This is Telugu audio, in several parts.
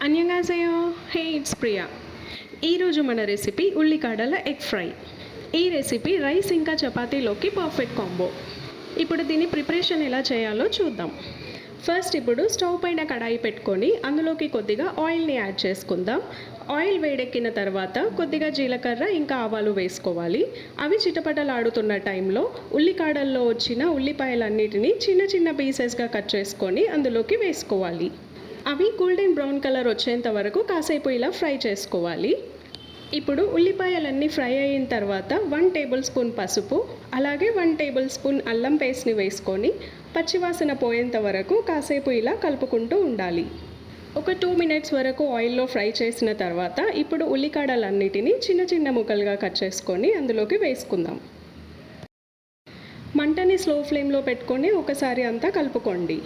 అన్యంగాసేయో హే ఇట్స్ ప్రియా. ఈరోజు మన రెసిపీ ఉల్లికాడల ఎగ్ ఫ్రై. ఈ రెసిపీ రైస్ ఇంకా చపాతీలోకి పర్ఫెక్ట్ కాంబో. ఇప్పుడు దీని ప్రిపరేషన్ ఎలా చేయాలో చూద్దాం. ఫస్ట్ ఇప్పుడు స్టవ్ పైన కడాయి పెట్టుకొని అందులోకి కొద్దిగా ఆయిల్ని యాడ్ చేసుకుందాం. ఆయిల్ వేడెక్కిన తర్వాత కొద్దిగా జీలకర్ర ఇంకా ఆవాలు వేసుకోవాలి. అవి చిటపటలాడుతున్న టైంలో ఉల్లికాడల్లో వచ్చిన ఉల్లిపాయలన్నిటినీ చిన్న చిన్న పీసెస్గా కట్ చేసుకొని అందులోకి వేసుకోవాలి. అవి గోల్డెన్ బ్రౌన్ కలర్ వచ్చేంత వరకు కాసేపు ఇలా ఫ్రై చేసుకోవాలి. ఇప్పుడు ఉల్లిపాయలన్నీ ఫ్రై అయిన తర్వాత 1 టేబుల్ స్పూన్ పసుపు, అలాగే 1 టేబుల్ స్పూన్ అల్లం పేస్ట్ని వేసుకొని పచ్చివాసన పోయేంత వరకు కాసేపు ఇలా కలుపుకుంటూ ఉండాలి. ఒక 2 మినిట్స్ వరకు ఆయిల్లో ఫ్రై చేసిన తర్వాత ఇప్పుడు ఉల్లికాడలన్నిటినీ చిన్న చిన్న ముక్కలుగా కట్ చేసుకొని అందులోకి వేసుకుందాం. మంటని స్లో ఫ్లేమ్లో పెట్టుకొని ఒకసారి అంతా కలుపుకోండి.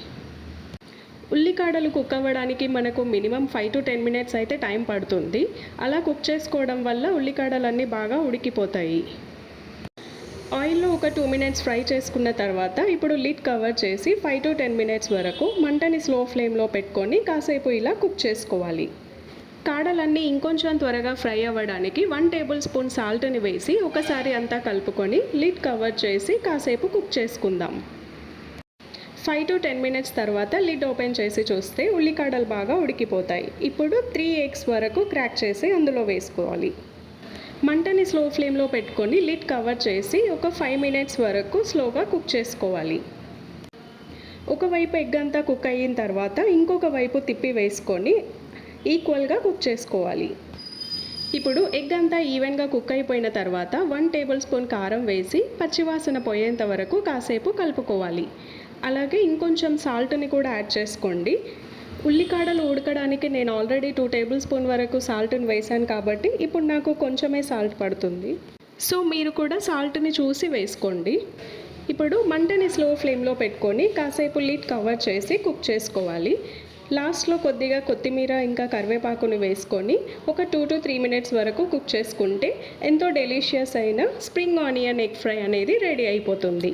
ఉల్లికాడలు కుక్ అవ్వడానికి మనకు మినిమం 5 to 10 మినిట్స్ అయితే టైం పడుతుంది. అలా కుక్ చేసుకోవడం వల్ల ఉల్లికాడలన్నీ బాగా ఉడికిపోతాయి. ఆయిల్లో ఒక 2 మినిట్స్ ఫ్రై చేసుకున్న తర్వాత ఇప్పుడు లిడ్ కవర్ చేసి 5 to 10 మినిట్స్ వరకు మంటని స్లో ఫ్లేమ్లో పెట్టుకొని కాసేపు ఇలా కుక్ చేసుకోవాలి. కాడలన్నీ ఇంకొంచెం త్వరగా ఫ్రై అవ్వడానికి 1 టేబుల్ స్పూన్ సాల్ట్ని వేసి ఒకసారి అంతా కలుపుకొని లిడ్ కవర్ చేసి కాసేపు కుక్ చేసుకుందాం. 5 to 10 మినిట్స్ తర్వాత లిడ్ ఓపెన్ చేసి చూస్తే ఉల్లికాడలు బాగా ఉడికిపోతాయి. ఇప్పుడు 3 ఎగ్స్ వరకు క్రాక్ చేసి అందులో వేసుకోవాలి. మంటని స్లో ఫ్లేమ్లో పెట్టుకొని లిడ్ కవర్ చేసి ఒక 5 మినిట్స్ వరకు స్లోగా కుక్ చేసుకోవాలి. ఒకవైపు ఎగ్ అంతా కుక్ అయిన తర్వాత ఇంకొక వైపు తిప్పి వేసుకొని ఈక్వల్గా కుక్ చేసుకోవాలి. ఇప్పుడు ఎగ్ అంతా ఈవెన్గా కుక్ అయిపోయిన తర్వాత 1 టేబుల్ స్పూన్ కారం వేసి పచ్చివాసన పోయేంత వరకు కాసేపు కలుపుకోవాలి. అలాగే ఇంకొంచెం సాల్ట్ని కూడా యాడ్ చేసుకోండి. ఉల్లికాడలు ఉడకడానికి నేను ఆల్రెడీ 2 టేబుల్ స్పూన్ వరకు సాల్ట్ని వేసాను కాబట్టి ఇప్పుడు నాకు కొంచెమే సాల్ట్ పడుతుంది. సో మీరు కూడా సాల్ట్ని చూసి వేసుకోండి. ఇప్పుడు మంటని స్లో ఫ్లేమ్లో పెట్టుకొని కాసేపు లిడ్ కవర్ చేసి కుక్ చేసుకోవాలి. లాస్ట్లో కొద్దిగా కొత్తిమీర ఇంకా కరివేపాకుని వేసుకొని ఒక 2 to 3 మినిట్స్ వరకు కుక్ చేసుకుంటే ఎంతో డెలిషియస్ అయిన స్ప్రింగ్ ఆనియన్ ఎగ్ ఫ్రై అనేది రెడీ అయిపోతుంది.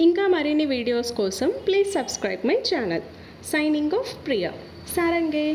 ఇంకా మరిన్ని వీడియోస్ కోసం please subscribe my channel. Signing off Priya. సారంగే.